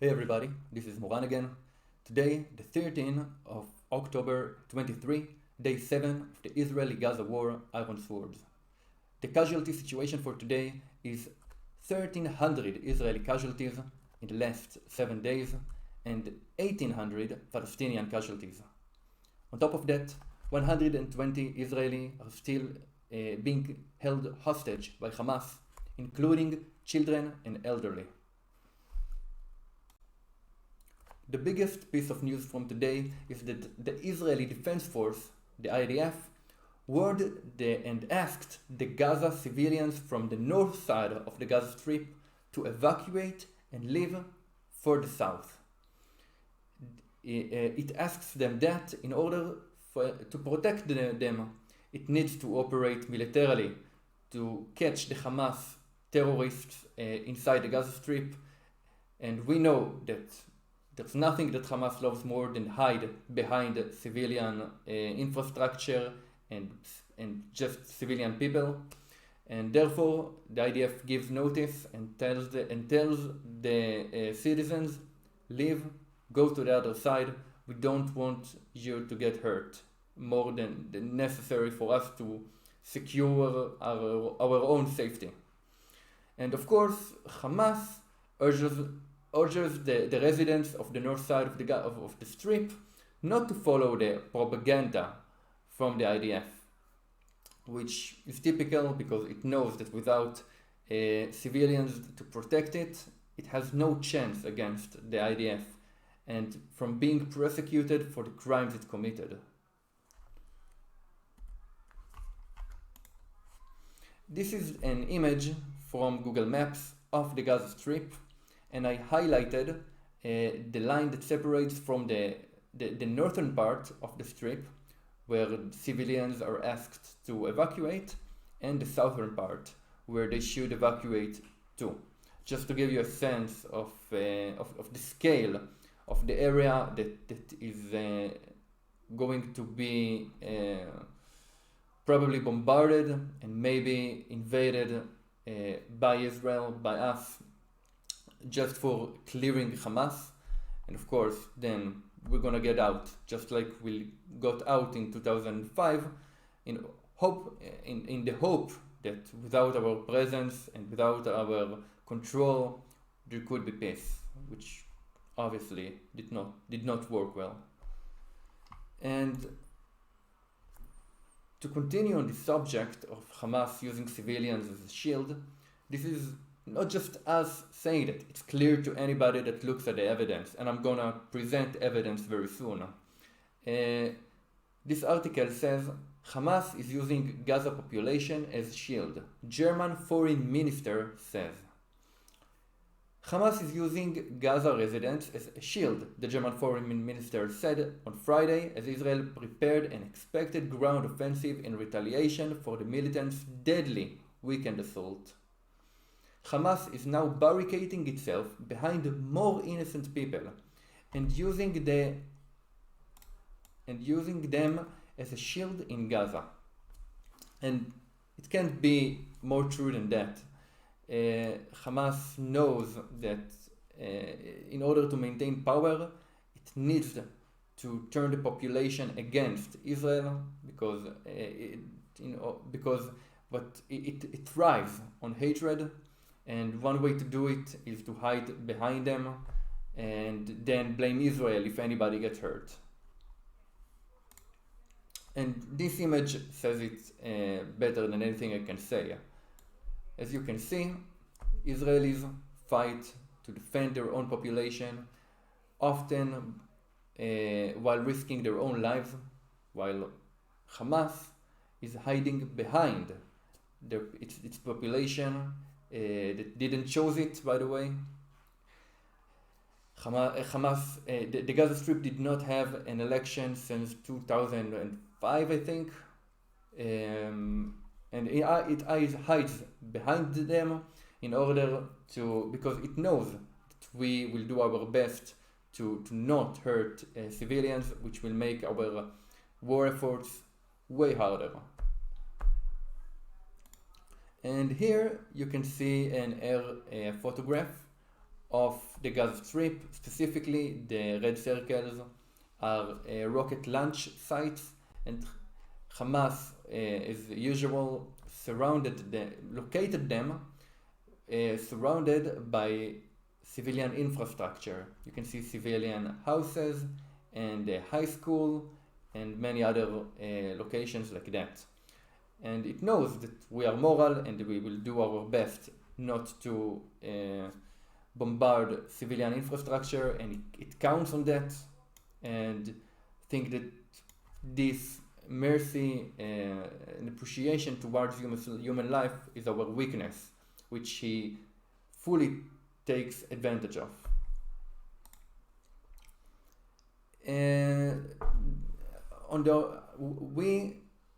Hey everybody, this is Moran again. Today, the 13th of October 23, day 7 of the Israeli-Gaza War, Iron Swords. The casualty situation for today is 1,300 Israeli casualties in the last 7 days and 1,800 Palestinian casualties. On top of that, 120 Israeli are still being held hostage by Hamas, including children and elderly. The biggest piece of news from today is that the Israeli Defense Force, the IDF, warned and asked the Gaza civilians from the north side of the Gaza Strip to evacuate and leave for the south. It asks them that in order to protect them, it needs to operate militarily to catch the Hamas terrorists inside the Gaza Strip, and we know that there's nothing that Hamas loves more than hide behind civilian infrastructure and just civilian people, and therefore the IDF gives notice and tells the citizens, leave, go to the other side. We don't want you to get hurt more than necessary for us to secure our own safety. And of course, Hamas urges the residents of the north side of the strip not to follow the propaganda from the IDF, which is typical because it knows that without civilians to protect it, it has no chance against the IDF and from being prosecuted for the crimes it committed. This is an image from Google Maps of the Gaza Strip, and I highlighted the line that separates from the northern part of the strip, where civilians are asked to evacuate, and the southern part, where they should evacuate too. Just to give you a sense of the scale of the area that is going to be probably bombarded and maybe invaded by Israel, by us, just for clearing Hamas. And of course, then we're gonna get out, just like we got out in 2005, in the hope that without our presence and without our control, there could be peace, which obviously did not work well. And to continue on the subject of Hamas using civilians as a shield, this is not just us saying it, it's clear to anybody that looks at the evidence, and I'm gonna present evidence very soon. This article says Hamas is using Gaza population as shield. German foreign minister says Hamas is using Gaza residents as a shield, the German foreign minister said on Friday as Israel prepared an expected ground offensive in retaliation for the militants' deadly weekend assault. Hamas is now barricading itself behind more innocent people and using them as a shield in Gaza. And it can't be more true than that. Hamas knows that in order to maintain power, it needs to turn the population against Israel because it thrives on hatred. And one way to do it is to hide behind them and then blame Israel if anybody gets hurt. And this image says it better than anything I can say. As you can see, Israelis fight to defend their own population, often while risking their own lives, while Hamas is hiding behind its population that didn't choose it, by the way. Hamas, the Gaza Strip did not have an election since 2005, I think, and it hides behind them in order to, because it knows that we will do our best to not hurt civilians, which will make our war efforts way harder. And here you can see an air photograph of the Gaza Strip. Specifically, the red circles are rocket launch sites, and Hamas, as usual, located them surrounded by civilian infrastructure. You can see civilian houses and a high school and many other locations like that. And it knows that we are moral and we will do our best not to bombard civilian infrastructure, and it counts on that, and think that this mercy and appreciation towards human life is our weakness, which he fully takes advantage of. We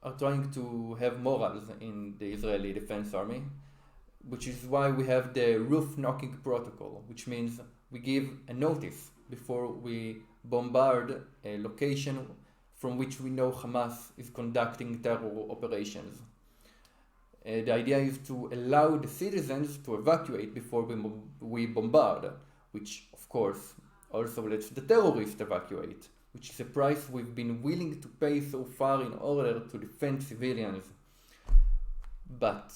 are trying to have morals in the Israeli Defense Army, which is why we have the roof knocking protocol, which means we give a notice before we bombard a location from which we know Hamas is conducting terror operations. The idea is to allow the citizens to evacuate before we bombard, which of course also lets the terrorists evacuate, which is a price we've been willing to pay so far in order to defend civilians. But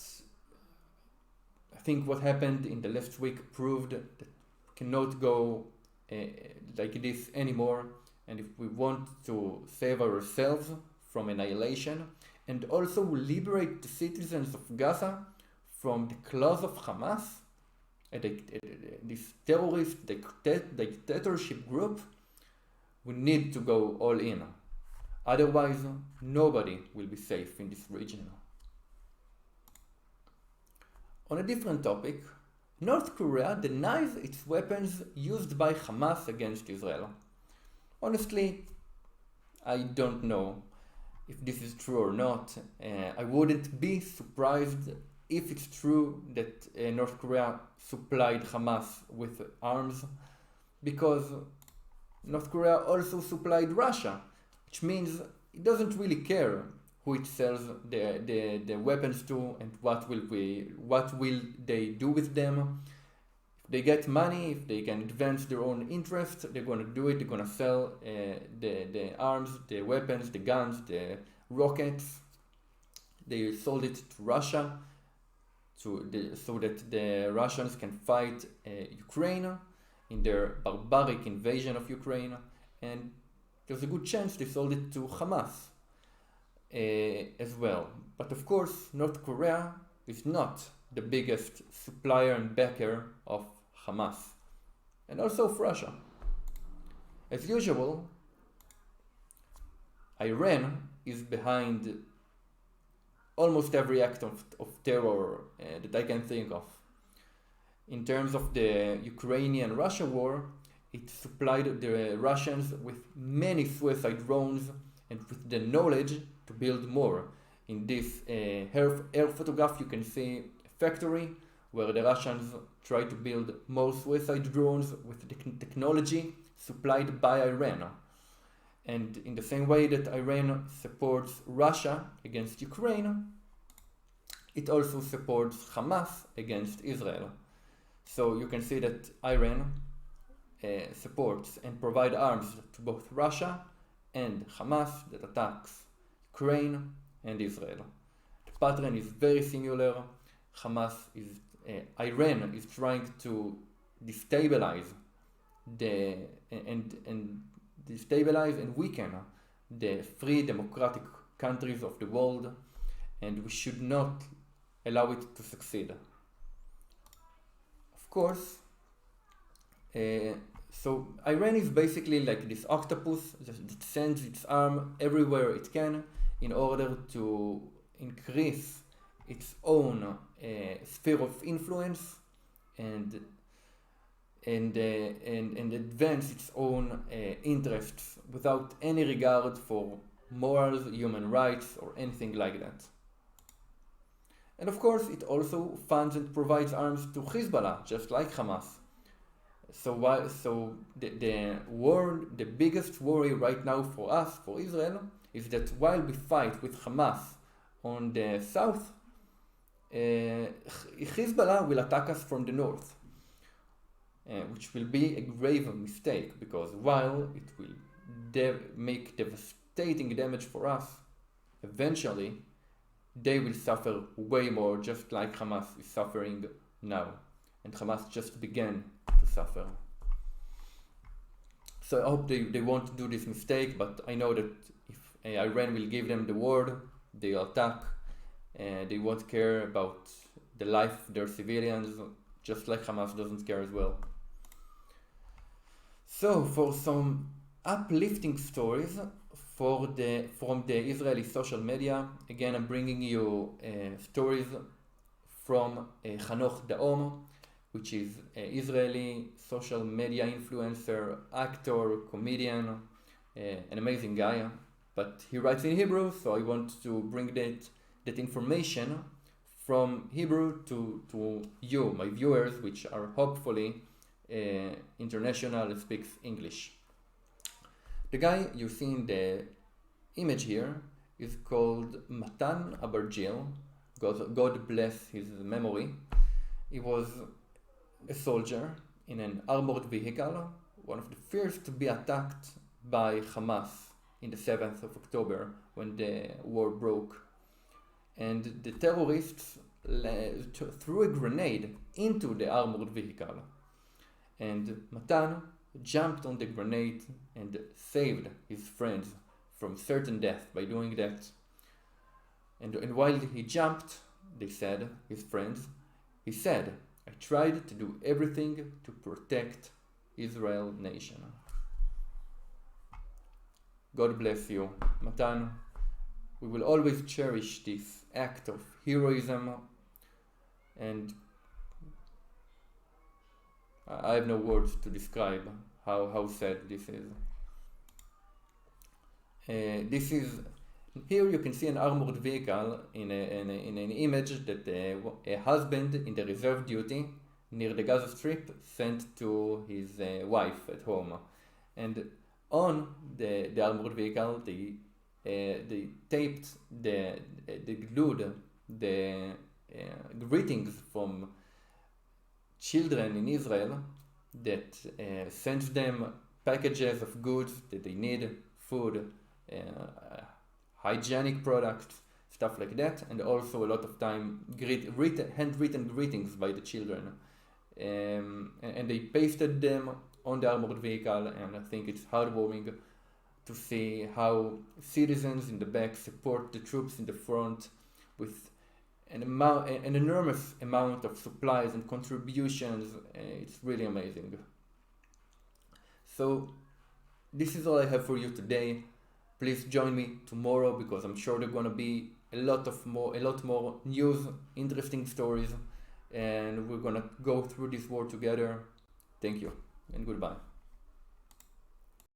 I think what happened in the last week proved that we cannot go like this anymore, and if we want to save ourselves from annihilation and also liberate the citizens of Gaza from the claws of Hamas, this terrorist dictatorship group, we need to go all in. Otherwise, nobody will be safe in this region. On a different topic, North Korea denies its weapons used by Hamas against Israel. Honestly, I don't know if this is true or not. I wouldn't be surprised if it's true that North Korea supplied Hamas with arms, because North Korea also supplied Russia, which means it doesn't really care who it sells the weapons to and what will they do with them. If they get money, if they can advance their own interests, they're going to do it. They're going to sell the arms, the weapons, the guns, the rockets. They sold it to Russia so that the Russians can fight Ukraine in their barbaric invasion of Ukraine, and there's a good chance they sold it to Hamas as well. But of course, North Korea is not the biggest supplier and backer of Hamas, and also of Russia. As usual, Iran is behind almost every act of terror that I can think of. In terms of the Ukrainian-Russia war, it supplied the Russians with many suicide drones and with the knowledge to build more. In this air photograph, you can see a factory where the Russians try to build more suicide drones with the technology supplied by Iran. And in the same way that Iran supports Russia against Ukraine, it also supports Hamas against Israel. So you can see that Iran supports and provides arms to both Russia and Hamas that attacks Ukraine and Israel. The pattern is very similar. Iran is trying to destabilize and weaken the free democratic countries of the world, and we should not allow it to succeed. Of course, so Iran is basically like this octopus that sends its arm everywhere it can in order to increase its own sphere of influence and advance its own interests without any regard for morals, human rights, or anything like that. And of course, it also funds and provides arms to Hezbollah, just like Hamas. So the biggest worry right now for us, for Israel, is that while we fight with Hamas on the south, Hezbollah will attack us from the north. which will be a grave mistake, because while it will make devastating damage for us, eventually they will suffer way more, just like Hamas is suffering now. And Hamas just began to suffer. So I hope they won't do this mistake, but I know that if Iran will give them the word, they'll attack, and they won't care about the life of their civilians, just like Hamas doesn't care as well. So for some uplifting stories from the Israeli social media, again I'm bringing you stories from Hanoch Daom, which is an Israeli social media influencer, actor, comedian, an amazing guy, but he writes in Hebrew, so I want to bring that information from Hebrew to you, my viewers, which are hopefully international and speaks English. The guy you see in the image here is called Matan Abargil. God bless his memory. He was a soldier in an armored vehicle, one of the first to be attacked by Hamas in the 7th of October when the war broke. And the terrorists threw a grenade into the armored vehicle. And Matan jumped on the grenade and saved his friends from certain death by doing that. And while he jumped, they said, his friends, he said, I tried to do everything to protect Israel nation. God bless you, Matan. We will always cherish this act of heroism, and I have no words to describe how sad this is. Here you can see an armored vehicle in an image that a husband in the reserve duty near the Gaza Strip sent to his wife at home. And on the armored vehicle, they taped, they glued the greetings from children in Israel that sent them packages of goods that they need, food, hygienic products, stuff like that, and also a lot of time handwritten greetings by the children. And they pasted them on the armored vehicle, and I think it's heartwarming to see how citizens in the back support the troops in the front with an enormous amount of supplies and contributions. It's really amazing. So this is all I have for you today. Please join me tomorrow, because I'm sure there's gonna be a lot more news, interesting stories, and we're gonna go through this war together. Thank you and goodbye.